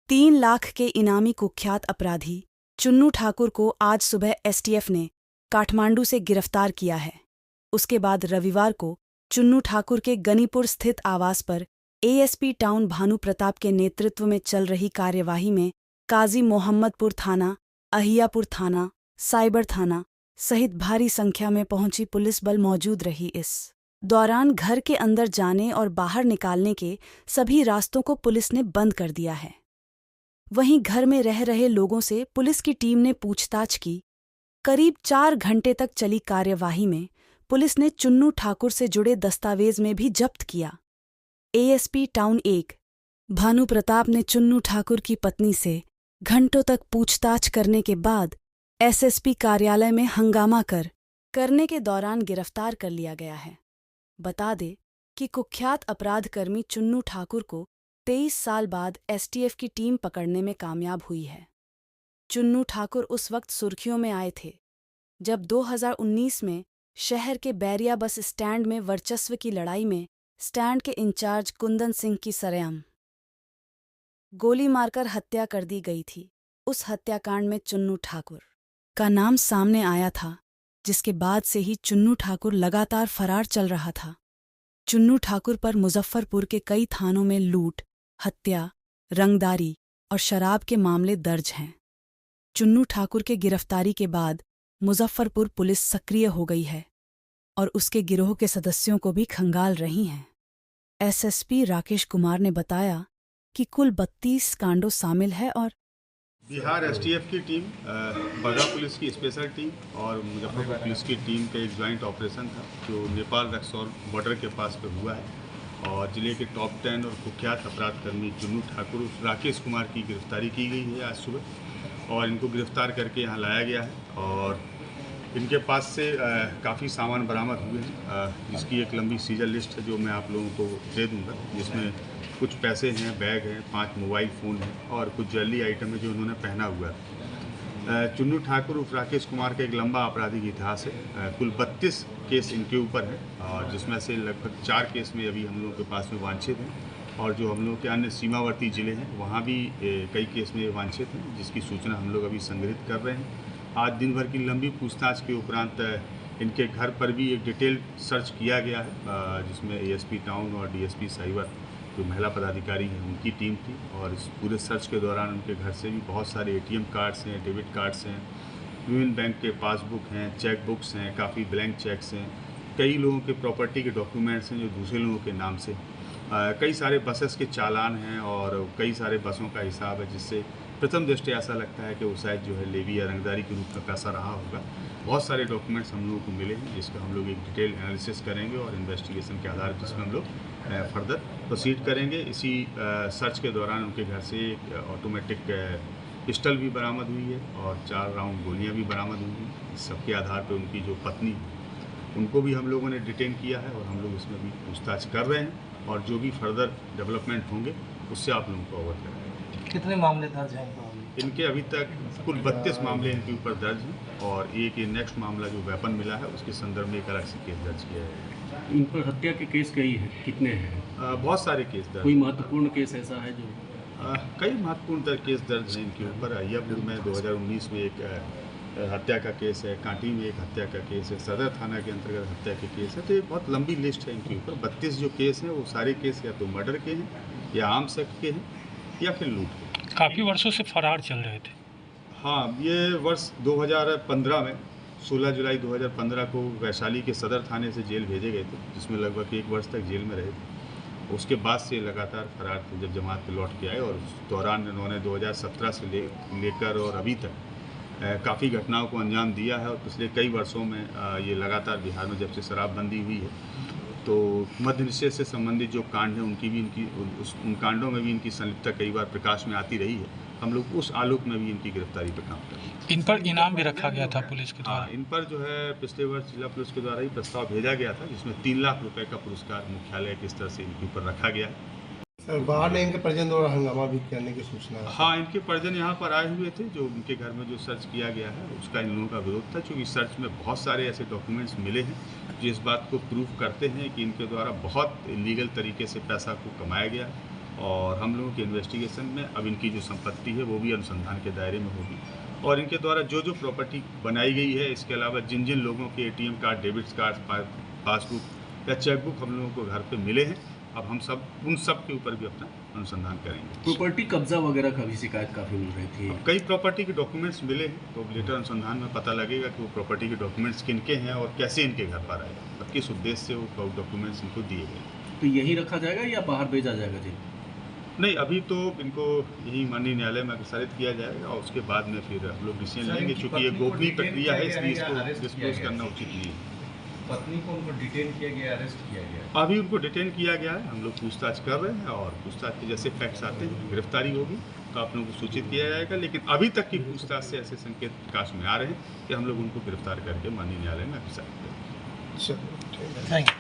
3 लाख के इनामी कुख्यात अपराधी चुन्नू ठाकुर को आज सुबह एसटीएफ ने काठमांडू से गिरफ्तार किया है। उसके बाद रविवार को चुन्नू ठाकुर के गनीपुर स्थित आवास पर एएसपी टाउन भानु प्रताप के नेतृत्व में चल रही कार्यवाही में काजी मोहम्मदपुर थाना, अहियापुर थाना, साइबर थाना सहित भारी संख्या में पहुंची पुलिस बल मौजूद रही। इस दौरान घर के अंदर जाने और बाहर निकालने के सभी रास्तों को पुलिस ने बंद कर दिया है। वहीं घर में रह रहे लोगों से पुलिस की टीम ने पूछताछ की। करीब 4 घंटे तक चली कार्यवाही में पुलिस ने चुन्नू ठाकुर से जुड़े दस्तावेज में भी जब्त किया। एएसपी टाउन 1 भानु प्रताप ने चुन्नू ठाकुर की पत्नी से घंटों तक पूछताछ करने के बाद एसएसपी कार्यालय में हंगामा करने के दौरान गिरफ्तार कर लिया गया है। बता दें कि कुख्यात अपराधकर्मी चुन्नू ठाकुर को 23 साल बाद एसटीएफ की टीम पकड़ने में कामयाब हुई है। चुन्नू ठाकुर उस वक्त सुर्खियों में आए थे जब 2019 में शहर के बैरिया बस स्टैंड में वर्चस्व की लड़ाई में स्टैंड के इंचार्ज कुंदन सिंह की सरेआम गोली मारकर हत्या कर दी गई थी। उस हत्याकांड में चुन्नू ठाकुर का नाम सामने आया था, जिसके बाद से ही चुन्नू ठाकुर लगातार फरार चल रहा था। चुन्नू ठाकुर पर मुजफ्फरपुर के कई थानों में लूट, हत्या, रंगदारी और शराब के मामले दर्ज हैं। चुन्नू ठाकुर के गिरफ्तारी के बाद मुजफ्फरपुर पुलिस सक्रिय हो गई है और उसके गिरोह के सदस्यों को भी खंगाल रही हैं। एसएसपी राकेश कुमार ने बताया कि कुल 32 कांडों शामिल है और बिहार एसटीएफ की टीम, बगहा पुलिस की स्पेशल टीम और मुजफ्फरपुर पुलिस की टीम का एक ज्वाइंट ऑपरेशन था जो नेपाल रक्सौल बॉर्डर के पास पे हुआ है और जिले के टॉप 10 और कुख्यात अपराधकर्मी चुन्नू ठाकुर राकेश कुमार की गिरफ्तारी की गई है आज सुबह और इनको गिरफ्तार करके यहाँ लाया गया है और इनके पास से काफ़ी सामान बरामद हुए हैं, जिसकी एक लंबी सीजर लिस्ट है जो मैं आप लोगों को दे दूंगा, जिसमें कुछ पैसे हैं, बैग हैं, 5 मोबाइल फ़ोन हैं और कुछ ज्वेलरी आइटम है जो उन्होंने पहना हुआ है। चुन्नू ठाकुर उर्फ राकेश कुमार का एक लंबा आपराधिक इतिहास है। कुल 32 केस इनके ऊपर हैं और जिसमें से लगभग 4 केस में अभी हम लोगों के पास में वांछित हैं और जो हम लोगों के अन्य सीमावर्ती ज़िले हैं वहाँ भी कई केस में वांछित हैं, जिसकी सूचना हम लोग अभी संग्रहित कर रहे हैं। आज दिन भर की लंबी पूछताछ के उपरांत इनके घर पर भी एक डिटेल सर्च किया गया है, जिसमें एएसपी टाउन और डीएसपी साइबर जो महिला पदाधिकारी हैं उनकी टीम थी और इस पूरे सर्च के दौरान उनके घर से भी बहुत सारे एटीएम कार्ड्स हैं, डेबिट कार्ड्स हैं, यूनियन बैंक के पासबुक हैं, चेक बुक्स हैं, काफ़ी ब्लैंक चेक्स हैं, कई लोगों के प्रॉपर्टी के डॉक्यूमेंट्स हैं जो दूसरे लोगों के नाम से, कई सारे बसेस के चालान हैं और कई सारे बसों का हिसाब है, जिससे प्रथम दृष्टि ऐसा लगता है कि वो शायद जो है लेवी या रंगदारी के रूप में पैसा रहा होगा। बहुत सारे डॉक्यूमेंट्स हम लोगों को मिले हैं जिसका हम लोग एक डिटेल एनालिसिस करेंगे और इन्वेस्टिगेशन के आधार पर जिसमें हम लोग फर्दर प्रोसीड करेंगे। इसी सर्च के दौरान उनके घर से एक ऑटोमेटिक पिस्टल भी बरामद हुई है और 4 राउंड गोलियां भी बरामद हुई हैं। इस सबके आधार पर उनकी जो पत्नी उनको भी हम लोगों ने डिटेन किया है और हम लोग इसमें भी पूछताछ कर रहे हैं और जो भी फर्दर डेवलपमेंट होंगे उससे आप लोगों को अवगत कराएंगे। कितने मामले दर्ज हैं इनके? अभी तक कुल 32 मामले इनके ऊपर दर्ज हैं और एक ये नेक्स्ट मामला जो वेपन मिला है उसके संदर्भ में एक अलग से केस दर्ज किया है। इन पर हत्या के केस कई हैं, कितने हैं? बहुत सारे केस दर्ज। कोई महत्वपूर्ण केस ऐसा है जो? कई महत्वपूर्ण केस दर्ज हैं इनके ऊपर। अहियापुर में 2019 में एक हत्या का केस है, कांटी में एक हत्या का केस है, सदर थाना के अंतर्गत हत्या के केस है। तो ये बहुत लंबी लिस्ट है इनके ऊपर। 32 जो केस हैं वो सारे केस या तो मर्डर के हैं या आम एक्ट के हैं या फिर लूट के। काफ़ी वर्षों से फरार चल रहे थे। हाँ, ये वर्ष 2015 में 16 जुलाई 2015 को वैशाली के सदर थाने से जेल भेजे गए थे, जिसमें लगभग 1 वर्ष तक जेल में रहे थे। उसके बाद से लगातार फरार थे जब जमात पे लौट के आए और उस दौरान इन्होंने 2017 से लेकर और अभी तक काफ़ी घटनाओं को अंजाम दिया है और पिछले कई वर्षों में ये लगातार बिहार में जब से शराबबंदी हुई है तो मद्य निषेध से संबंधित जो कांड हैं उनकी भी उन कांडों में भी इनकी संलिप्तता कई बार प्रकाश में आती रही है। हम लोग उस आलोक में भी इनकी गिरफ्तारी पर काम कर रहे हैं। इन पर इनाम भी रखा गया था पुलिस के द्वारा? हाँ, इन पर जो है पिछले वर्ष जिला पुलिस के द्वारा ही प्रस्ताव भेजा गया था, जिसमें 3 लाख रुपए का पुरस्कार मुख्यालय के स्तर से इनके ऊपर रखा गया है। बाहर ने इनके परिजन द्वारा हंगामा भी करने की सूचना है। हाँ, इनके परिजन यहाँ पर आए हुए थे। जो उनके घर में जो सर्च किया गया है उसका इन लोगों का विरोध था, क्योंकि सर्च में बहुत सारे ऐसे डॉक्यूमेंट्स मिले हैं जो इस बात को प्रूव करते हैं कि इनके द्वारा बहुत इलीगल तरीके से पैसा को कमाया गया और हम लोगों के इन्वेस्टिगेशन में अब इनकी जो संपत्ति है वो भी अनुसंधान के दायरे में होगी और इनके द्वारा जो जो प्रॉपर्टी बनाई गई है, इसके अलावा जिन जिन लोगों के ATM card, debit card, passbook या चेकबुक हम लोगों को घर पे मिले हैं, अब हम सब उन सब के ऊपर भी अपना अनुसंधान करेंगे। प्रॉपर्टी कब्जा वगैरह का भी शिकायत काफ़ी मिल रही थी। कई प्रॉपर्टी के डॉक्यूमेंट्स मिले हैं, तो लेटर अनुसंधान में पता लगेगा कि वो प्रॉपर्टी के डॉक्यूमेंट्स किनके हैं और कैसे इनके घर पर आए और किस उद्देश्य से वो डॉक्यूमेंट्स इनको दिए गए। तो यहीं रखा जाएगा या बाहर भेजा जाएगा जी? नहीं, अभी तो इनको यही माननीय न्यायालय में अग्रसारित किया जाएगा और उसके बाद में फिर हम लोग डिसीजन लेंगे, क्योंकि ये गोपनीय प्रक्रिया है, इसलिए इसको डिस्क्लोज करना उचित नहीं है। पत्नी को उनको डिटेन किया गया, अरेस्ट किया गया? अभी उनको डिटेन किया गया है, हम लोग पूछताछ कर रहे हैं और पूछताछ के जैसे फैक्ट्स आते हैं, गिरफ्तारी होगी तो आप लोगों को सूचित किया जाएगा। लेकिन अभी तक की पूछताछ से ऐसे संकेत प्रकाश में आ रहे हैं कि हम लोग उनको गिरफ्तार करके माननीय न्यायालय में अग्रसारित करेंगे। चलो, ठीक है। Thank you.